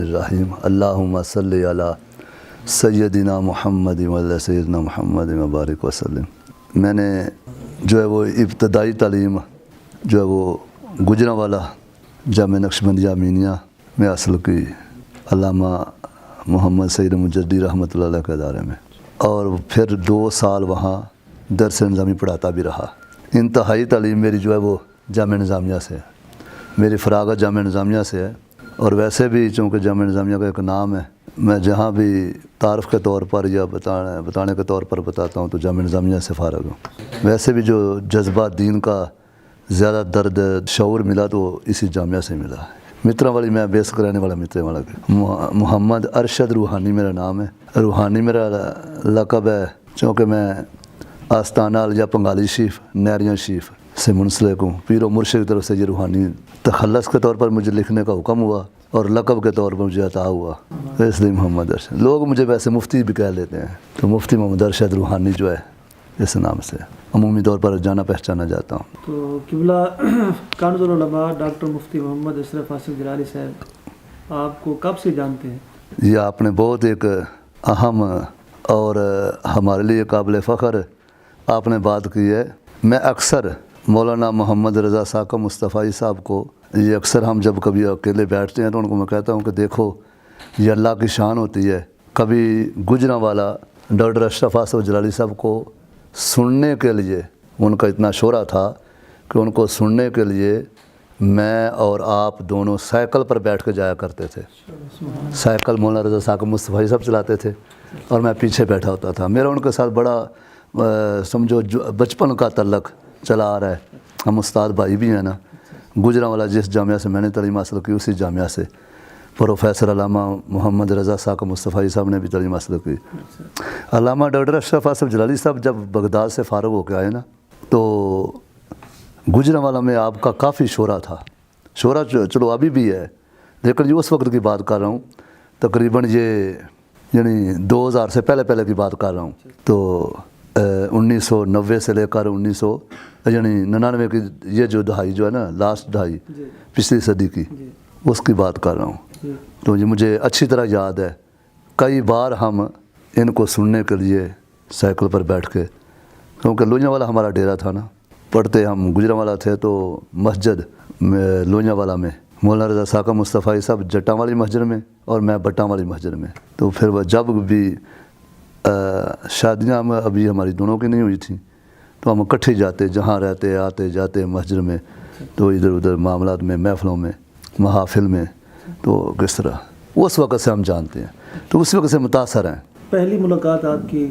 الرحیم اللہم صلی علی سیدنا محمد و سیدنا محمد مبارک وسلم۔ میں نے جو ہے وہ ابتدائی تعلیم جو ہے وہ گجرانوالہ جامعہ نقشبندیہ امینیہ میں حاصل کی، علامہ محمد سعید مجدی رحمۃ اللہ علیہ کے ادارے میں، اور پھر 2 سال وہاں درس نظامی پڑھاتا بھی رہا۔ انتہائی تعلیم میری جو ہے وہ جامعہ نظامیہ سے ہے، میری فراغت جامعہ نظامیہ سے ہے، اور ویسے بھی چونکہ جامعہ نظامیہ کا ایک نام ہے، میں جہاں بھی تعارف کے طور پر یا بتانے کے طور پر بتاتا ہوں تو جامعہ نظامیہ سے فارغ ہوں۔ ویسے بھی جو جذبہ دین کا زیادہ درد شعور ملا تو اسی جامعہ سے ملا ہے۔ مترا والی میں بیسک رہنے والا مترے والا محمد ارشد روحانی میرا نام ہے، روحانی میرا لقب ہے چونکہ میں آستانہ علیہ پنگالی شریف نیریاں شریف سے منسلک ہوں۔ پیر و مرشد کی طرف سے یہ روحانی تخلص کے طور پر مجھے لکھنے کا حکم ہوا اور لقب کے طور پر مجھے عطا ہوا، اس لیے محمد ارشد۔ لوگ مجھے ویسے مفتی بھی کہہ لیتے ہیں، تو مفتی محمد ارشد روحانی جو ہے اس نام سے عمومی طور پر جانا پہچانا جاتا ہوں۔ تو قبلہ کنز العلماء ڈاکٹر مفتی محمد اشرف حاصل جلالی صاحب آپ کو کب سے جانتے ہیں؟ یہ آپ نے بہت ایک اہم اور ہمارے لیے قابل فخر آپ نے بات کی ہے۔ میں اکثر مولانا محمد رضا ساکم مصطفی صاحب کو، یہ اکثر ہم جب کبھی اکیلے بیٹھتے ہیں تو ان کو میں کہتا ہوں کہ دیکھو یہ اللہ کی شان ہوتی ہے، کبھی گجرانوالہ ڈاکٹر اشرف حاصل جلالی صاحب کو سننے کے لیے ان کا اتنا شعرا تھا کہ ان کو سننے کے لیے میں اور آپ دونوں سائیکل پر بیٹھ کے جایا کرتے تھے۔ سائیکل مولانا رضا ساکم مصطفی صاحب چلاتے تھے اور میں پیچھے بیٹھا ہوتا تھا۔ میرا ان کے ساتھ بڑا سمجھو بچپن کا تعلق چلا آ رہا ہے۔ ہم استاد بھائی بھی ہیں نا، گجرانوالہ جس جامعہ سے میں نے تعلیم حاصل کی اسی جامعہ سے پروفیسر علامہ محمد رضا ساکم مصطفی صاحب نے بھی تعلیم حاصل کی۔ علامہ ڈاکٹر اشرف حاصل جلالی صاحب جب بغداد سے فارغ ہو کے آئے نا تو گجرانوالہ میں آپ کا کافی شعرا تھا۔ شعرا چلو ابھی بھی ہے، لیکن یہ اس وقت کی بات کر رہا ہوں، تقریباً یہ یعنی 2000 سے پہلے کی بات کر رہا ہوں۔ تو 1990 سے لے کر 1999 کی یہ جو دہائی جو ہے نا، لاسٹ دہائی پچھلی صدی کی، اس کی بات کر رہا ہوں۔ تو یہ مجھے اچھی طرح یاد ہے، کئی بار ہم ان کو سننے کے لیے سائیکل پر بیٹھ کے، کیونکہ لونیاوالہ ہمارا ڈیرا تھا نا، پڑھتے ہم گجرانوالہ تھے تو مسجد میں لونیاوالہ میں مولانا رضا ساکم مصطفی صاحب جٹاں والی مسجد میں اور میں بٹاں والی مسجد میں۔ تو پھر وہ جب بھی شادیاں ابھی ہماری دونوں کی نہیں ہوئی تھیں تو ہم اکٹھے جاتے، جہاں رہتے آتے جاتے مسجد میں، تو ادھر ادھر معاملات میں، محفلوں میں، محافل میں، تو کس طرح اس وقت سے ہم جانتے ہیں، تو اس وقت سے متاثر ہیں۔ پہلی ملاقات آپ کی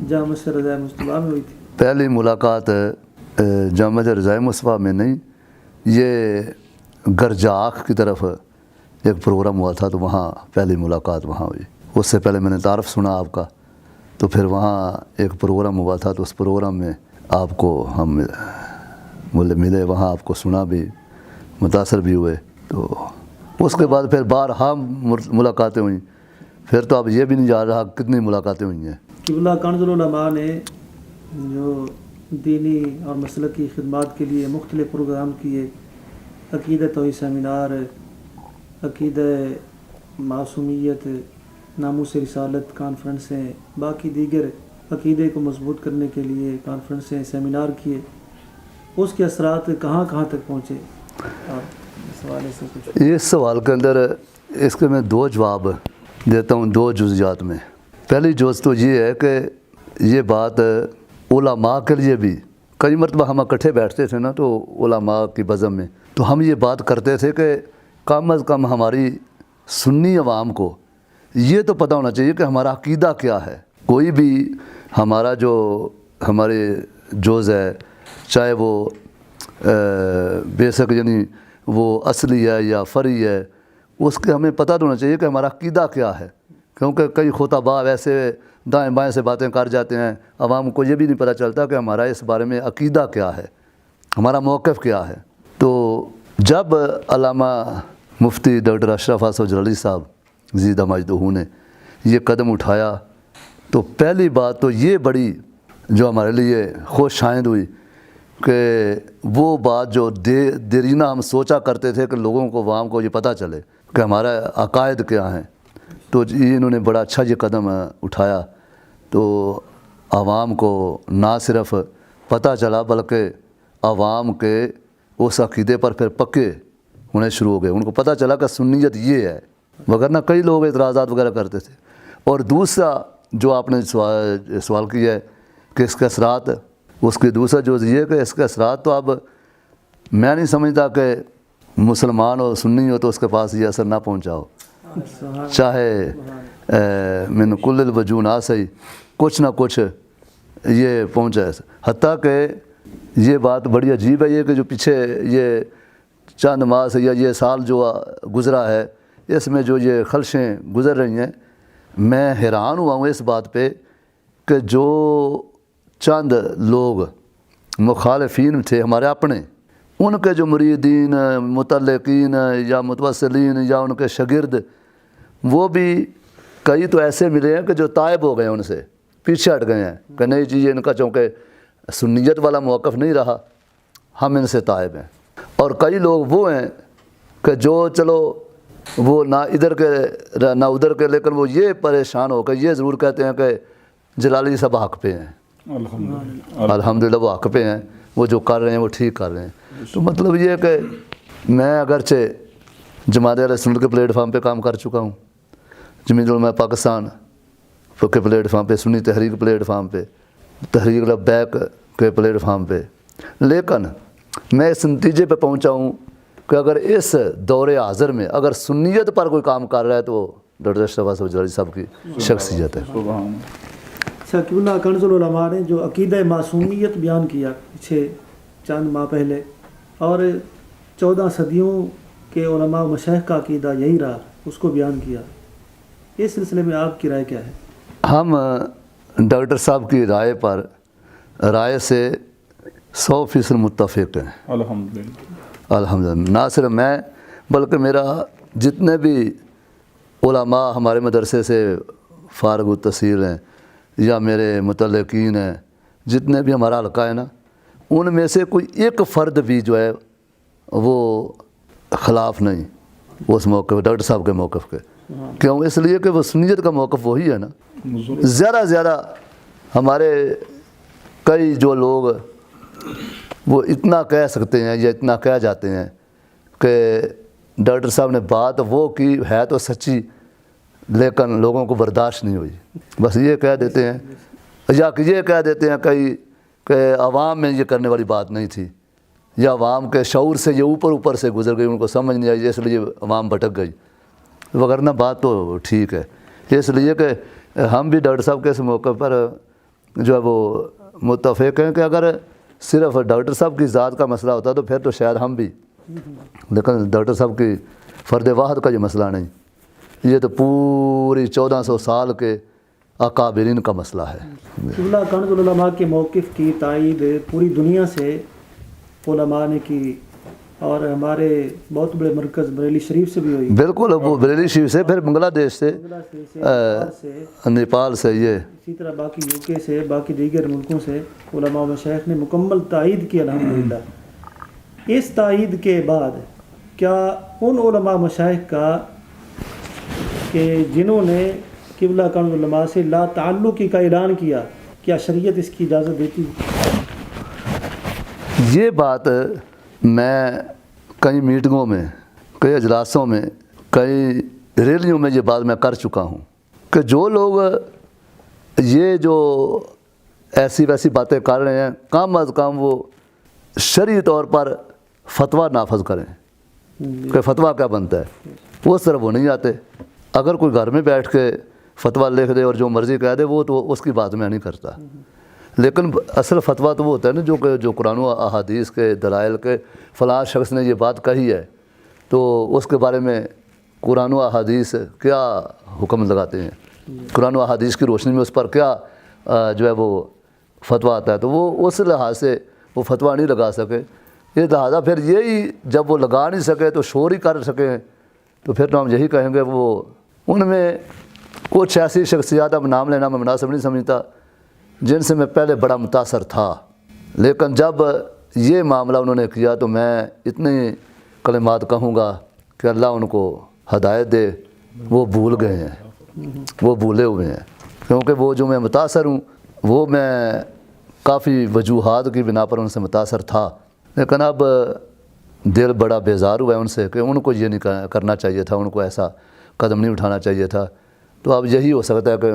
جامع رضائے مصطفیٰ میں ہوئی تھی؟ پہلی ملاقات جامع رضائے مصطفیٰ میں نہیں، یہ گرجاخ کی طرف ایک پروگرام ہوا تھا تو وہاں پہلی ملاقات وہاں ہوئی۔ اس سے پہلے میں نے تعارف سنا آپ کا، تو پھر وہاں ایک پروگرام ہوا تھا تو اس پروگرام میں آپ کو ہم ملے، وہاں آپ کو سنا بھی، متاثر بھی ہوئے۔ تو اس کے بعد پھر بارہا ملاقاتیں ہوئیں، پھر تو اب یہ بھی نہیں جا رہا کتنی ملاقاتیں ہوئی ہیں۔ قبلہ کنز العلماء نے جو دینی اور مسلکی خدمات کے لیے مختلف پروگرام کیے، عقیدہ توحید سیمینار، عقیدہ معصومیت، ناموس رسالت کانفرنسیں، باقی دیگر عقیدے کو مضبوط کرنے کے لیے کانفرنسیں، سیمینار کیے، اس کے اثرات کہاں کہاں تک پہنچے؟ آپ اس حوالے سے کچھ؟ اس سوال کے اندر اس کے میں 2 جواب دیتا ہوں 2 جزیات میں۔ پہلی جز تو یہ ہے کہ یہ بات علماء کے لیے بھی، کئی مرتبہ ہم اکٹھے بیٹھتے تھے نا تو علماء کی بزم میں، تو ہم یہ بات کرتے تھے کہ کم از کم ہماری سنی عوام کو یہ تو پتہ ہونا چاہیے کہ ہمارا عقیدہ کیا ہے۔ کوئی بھی ہمارا جو ہمارے جوز ہے، چاہے وہ بیسک یعنی وہ اصلی ہے یا فرعی ہے، اس کے ہمیں پتہ تو ہونا چاہیے کہ ہمارا عقیدہ کیا ہے، کیونکہ کئی خطباء ایسے دائیں بائیں سے باتیں کر جاتے ہیں، عوام کو یہ بھی نہیں پتہ چلتا کہ ہمارا اس بارے میں عقیدہ کیا ہے، ہمارا موقف کیا ہے۔ تو جب علامہ مفتی ڈاکٹر اشرف حاصل جلالی صاحب زیدہ مجدہ نے یہ قدم اٹھایا تو پہلی بات تو یہ بڑی جو ہمارے لیے خوش آئند ہوئی کہ وہ بات جو دیرینہ ہم سوچا کرتے تھے کہ لوگوں کو عوام کو یہ پتہ چلے کہ ہمارا عقائد کیا ہیں. تو انہوں نے بڑا اچھا یہ قدم اٹھایا. تو عوام کو نہ صرف پتہ چلا بلکہ عوام کے اس عقیدے پر پھر پکے ہونے شروع ہو گئے. ان کو پتہ چلا کہ سنیت یہ ہے، وگرنہ کئی لوگ اعتراضات وغیرہ کرتے تھے. اور دوسرا جو آپ نے سوال کیا ہے کہ اس کے اثرات، اس کی دوسرا جو یہ کہ اس کے اثرات تو اب میں نہیں سمجھتا کہ مسلمان اور سنی ہو تو اس کے پاس یہ اثر نہ پہنچا ہو. چاہے من کل الوجون آسئی کچھ نہ کچھ یہ پہنچا ہے. حتیٰ کہ یہ بات بڑی عجیب ہے یہ کہ جو پیچھے یہ چند ماہ سے یا یہ سال جو گزرا ہے اس میں جو یہ خلشیں گزر رہی ہیں، میں حیران ہوا ہوں اس بات پہ کہ جو چند لوگ مخالفین تھے ہمارے اپنے، ان کے جو مریدین متعلقین یا متوسلین یا ان کے شاگرد، وہ بھی کئی تو ایسے ملے ہیں کہ جو تائب ہو گئے، ان سے پیچھے ہٹ گئے ہیں کہ نہیں جی یہ ان کا چونکہ سنیت والا موقف نہیں رہا، ہم ان سے تائب ہیں. اور کئی لوگ وہ ہیں کہ جو چلو وہ نہ ادھر کے نہ ادھر کے، لیکن وہ یہ پریشان ہو کے یہ ضرور کہتے ہیں کہ جلالی صاحب حق پہ ہیں. الحمدللہ وہ حق پہ ہیں، وہ جو کر رہے ہیں وہ ٹھیک کر رہے ہیں. تو مطلب یہ ہے کہ میں اگرچہ جماعت اہل سنت کے پلیٹ فارم پہ کام کر چکا ہوں، جمیعت علماء پاکستان کے پلیٹ فارم پہ، سنی تحریک پلیٹ فارم پہ، تحریک لبیک کے پلیٹ فارم پہ، لیکن میں اس نتیجے پہ پہنچا ہوں کہ اگر اس دور حاضر میں اگر سنیت پر کوئی کام کر رہا ہے تو ڈاکٹر اشرف اصغر جلالی صاحب کی شخصیت ہے. اچھا، کیونکہ کنز العلماء نے جو عقیدہ معصومیت بیان کیا پیچھے چند ماہ پہلے، اور 14 صدیوں کے علماء و مشائخ کا عقیدہ یہی رہا، اس کو بیان کیا. اس سلسلے میں آپ کی رائے کیا ہے؟ ہم ڈاکٹر صاحب کی رائے سے 100% متفق ہیں. الحمدللہ. نہ صرف میں بلکہ میرا جتنے بھی علماء ہمارے مدرسے سے فارغ التحصیل ہیں یا میرے متعلقین ہیں، جتنے بھی ہمارا حلقہ ہے نا، ان میں سے کوئی ایک فرد بھی جو ہے وہ خلاف نہیں اس موقف ڈاکٹر صاحب کے موقف کے. کیوں؟ اس لیے کہ وہ سنیت کا موقف وہی ہے نا. زیادہ ہمارے کئی جو لوگ وہ اتنا کہہ سکتے ہیں یا اتنا کہہ جاتے ہیں کہ ڈاکٹر صاحب نے بات وہ کی ہے تو سچی، لیکن لوگوں کو برداشت نہیں ہوئی، بس یہ کہہ دیتے ہیں. یا کہ یہ کہہ دیتے ہیں کئی کہ عوام میں یہ کرنے والی بات نہیں تھی، یا عوام کے شعور سے یہ اوپر سے گزر گئی، ان کو سمجھ نہیں آئی اس لیے عوام بھٹک گئی. وگرنہ بات تو ٹھیک ہے. اس لیے کہ ہم بھی ڈاکٹر صاحب کے اس موقع پر جو ہے وہ متفق ہیں کہ اگر صرف ڈاکٹر صاحب کی ذات کا مسئلہ ہوتا تو پھر تو شاید ہم بھی، لیکن ڈاکٹر صاحب کی فرد واحد کا یہ مسئلہ نہیں، یہ تو پوری 1400 سال کے اکابرین کا مسئلہ ہے. کنز العلماء کے موقف کی تائید پوری دنیا سے علماء نے کی، اور ہمارے بہت بڑے مرکز بریلی شریف سے بھی ہوئی. بالکل، وہ بریلی شریف سے، پھر بنگلہ دیش سے، نیپال سے، یہ اسی طرح باقی یو کے سے، باقی دیگر ملکوں سے علماء و مشائخ نے مکمل تائید کی الحمدللہ. اس تائید کے بعد کیا ان علماء مشائخ کا کہ جنہوں نے قبلہ کنز العلماء سے لا تعلقی کا اعلان کیا، کیا شریعت اس کی اجازت دیتی؟ یہ بات میں کئی میٹنگوں میں، کئی اجلاسوں میں، کئی ریلیوں میں یہ بات میں کر چکا ہوں کہ جو لوگ یہ جو ایسی ویسی باتیں کر رہے ہیں، کم از کم وہ شرعی طور پر فتویٰ نافذ کریں کہ فتویٰ کیا بنتا ہے. وہ صرف وہ نہیں آتے. اگر کوئی گھر میں بیٹھ کے فتویٰ لکھ دے اور جو مرضی کہہ دے وہ تو اس کی بات میں نہیں کرتا، لیکن اصل فتویٰ تو وہ ہوتا ہے نا جو قرآن و احادیث کے دلائل کے فلاں شخص نے یہ بات کہی ہے تو اس کے بارے میں قرآن و احادیث کیا حکم لگاتے ہیں، قرآن و احادیث کی روشنی میں اس پر کیا جو ہے وہ فتویٰ آتا ہے. تو وہ اس لحاظ سے وہ فتویٰ نہیں لگا سکے. یہ لہٰذا پھر یہی جب وہ لگا نہیں سکے تو شور ہی کر سکیں تو پھر تو ہم یہی کہیں گے وہ ان میں کچھ ایسی شخصیات، اب نام لینا میں مناسب نہیں سمجھتا، جن سے میں پہلے بڑا متاثر تھا، لیکن جب یہ معاملہ انہوں نے کیا تو میں اتنے کلمات کہوں گا کہ اللہ ان کو ہدایت دے وہ بھول گئے ہیں، وہ بھولے ہوئے ہیں، کیونکہ وہ جو میں متاثر ہوں وہ میں کافی وجوہات کی بنا پر ان سے متاثر تھا، لیکن اب دل بڑا بیزار ہوا ہے ان سے کہ ان کو یہ نہیں کرنا چاہیے تھا، ان کو ایسا قدم نہیں اٹھانا چاہیے تھا۔ تو اب یہی ہو سکتا ہے کہ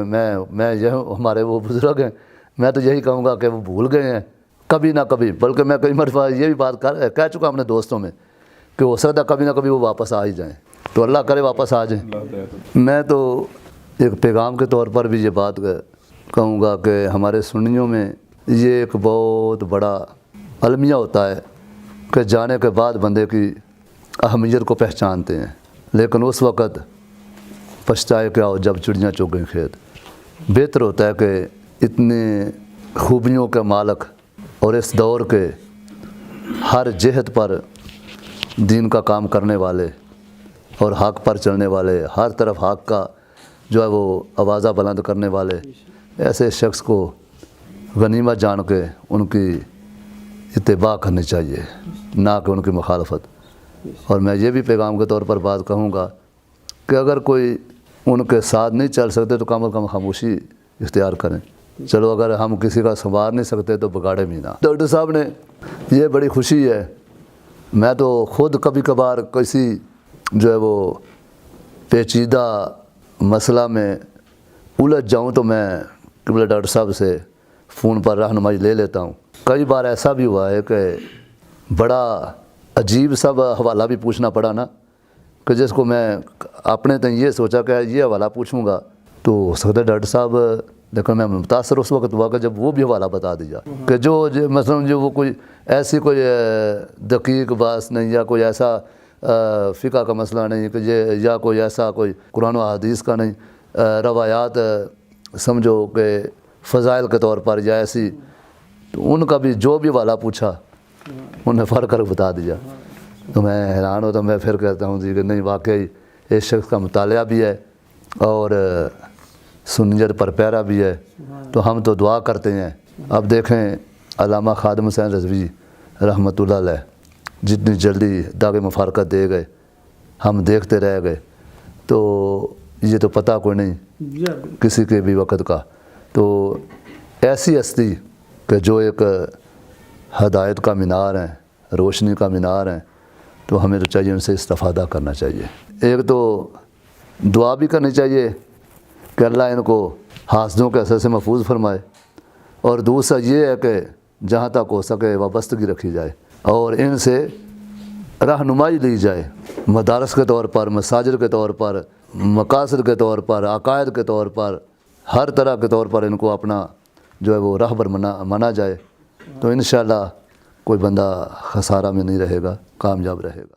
میں یہ ہمارے وہ بزرگ ہیں، میں تو یہی کہوں گا کہ وہ بھول گئے ہیں کبھی نہ کبھی، بلکہ میں کئی مرتبہ یہ بھی بات کہہ چکا اپنے دوستوں میں کہ ہو سکتا ہے کبھی نہ کبھی وہ واپس آ ہی جائیں، تو اللہ کرے واپس آ جائیں۔ میں تو ایک پیغام کے طور پر بھی یہ بات کہوں گا کہ ہمارے سنیوں میں یہ ایک بہت بڑا المیہ ہوتا ہے کہ جانے کے بعد بندے کی اہمیت کو پہچانتے ہیں، لیکن اس وقت پچھتائے کیا ہو جب چڑیاں چگ گئیں کھیت۔ بہتر ہوتا ہے کہ اتنے خوبیوں کے مالک اور اس دور کے ہر جہت پر دین کا کام کرنے والے اور حق پر چلنے والے، ہر طرف حق کا جو ہے وہ آوازہ بلند کرنے والے ایسے شخص کو غنیمت جان کے ان کی اتباع کرنی چاہیے، نہ کہ ان کی مخالفت۔ اور میں یہ بھی پیغام کے طور پر بات کہوں گا کہ اگر کوئی ان کے ساتھ نہیں چل سکتے تو کم از کم خاموشی اختیار کریں۔ چلو اگر ہم کسی کا سنوار نہیں سکتے تو بگاڑے بھی نہ۔ ڈاکٹر صاحب نے یہ بڑی خوشی ہے، میں تو خود کبھی کبھار کسی جو ہے وہ پیچیدہ مسئلہ میں الجھ جاؤں تو میں قبلہ ڈاکٹر صاحب سے فون پر رہنمائی لے لیتا ہوں۔ کئی بار ایسا بھی ہوا ہے کہ بڑا عجیب سا حوالہ بھی پوچھنا پڑا نا، کہ جس کو میں اپنے تئیں یہ سوچا کہ یہ حوالہ پوچھوں گا تو ہو سکتا ہے ڈاکٹر صاحب، لیکن میں متاثر اس وقت ہوا کہ جب وہ بھی حوالہ بتا دیا کہ جو مثلاً جو وہ کوئی ایسی کوئی دقیق بات نہیں یا کوئی ایسا فقہ کا مسئلہ نہیں کہ یہ یا کوئی ایسا کوئی قرآن و حدیث کا نہیں، روایات سمجھو کہ فضائل کے طور پر یا ایسی، تو ان کا بھی جو بھی حوالہ پوچھا انہوں نے فرق کر بتا دیا۔ تو میں حیران ہوتا، میں پھر کہتا ہوں جی کہ نہیں واقعی اس شخص کا مطالعہ بھی ہے اور سنیت پر پیرا بھی ہے، تو ہم تو دعا کرتے ہیں۔ اب دیکھیں علامہ خادم حسین رضوی رحمۃ اللہ علیہ جتنی جلدی داغ مفارقت دے گئے، ہم دیکھتے رہ گئے، تو یہ تو پتہ کوئی نہیں کسی کے بھی وقت کا۔ تو ایسی ہستی کہ جو ایک ہدایت کا مینار ہیں، روشنی کا مینار ہیں، تو ہمیں تو چاہیے ان سے استفادہ کرنا چاہیے۔ ایک تو دعا بھی کرنی چاہیے کہ اللہ ان کو حاسدوں کے اثر سے محفوظ فرمائے، اور دوسرا یہ ہے کہ جہاں تک ہو سکے وابستگی رکھی جائے اور ان سے رہنمائی لی جائے، مدارس کے طور پر، مساجد کے طور پر، مقاصد کے طور پر، عقائد کے طور پر، ہر طرح کے طور پر ان کو اپنا جو ہے وہ راہبر مانا جائے، تو انشاءاللہ کوئی بندہ خسارہ میں نہیں رہے گا، کامیاب رہے گا۔